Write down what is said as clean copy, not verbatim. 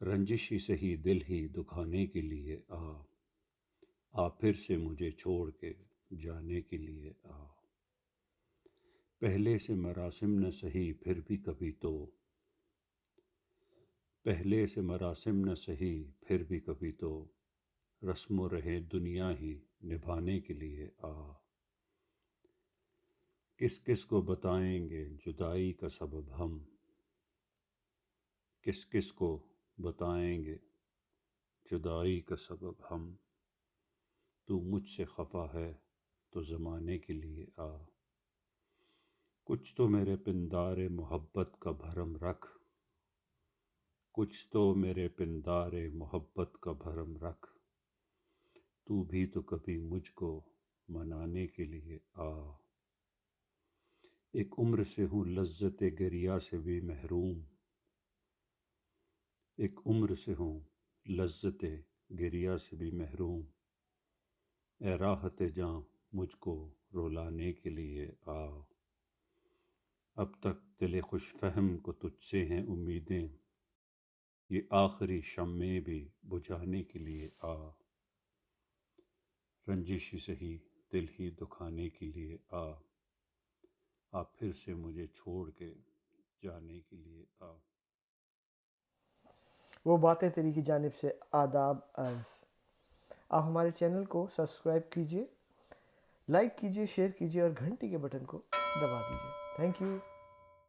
رنجش ہی سہی دل ہی دکھانے کے لیے آ پھر سے مجھے چھوڑ کے جانے کے لیے پہلے سے مراسم نہ سہی پھر بھی کبھی تو، پہلے سے مراسم نہ سہی پھر بھی کبھی تو، رسم و رہے دنیا ہی نبھانے کے لیے کس کس کو بتائیں گے جدائی کا سبب ہم، کس کس کو بتائیں گے جدائی کا سبب ہم، تو مجھ سے خفا ہے تو زمانے کے لیے کچھ تو میرے پندار محبت کا بھرم رکھ، کچھ تو میرے پندار محبت کا بھرم رکھ، تو بھی تو کبھی مجھ کو منانے کے لیے ایک عمر سے ہوں لذت گریہ سے بھی محروم، ایک عمر سے ہوں لذت گریہ سے بھی محروم، اے راحت جاں مجھ کو رولانے کے لیے اب تک دل خوش فہم کو تجھ سے ہیں امیدیں، یہ آخری شمع بھی بجھانے کے لیے رنجش ہی سہی دل ہی دکھانے کے لیے پھر سے مجھے چھوڑ کے جانے کے لیے وہ باتیں تیری کی جانب سے آداب عرض۔ آپ ہمارے چینل کو سبسکرائب کیجیے، لائک کیجیے، شیئر کیجیے اور گھنٹی کے بٹن کو دبا دیجیے۔ Thank you.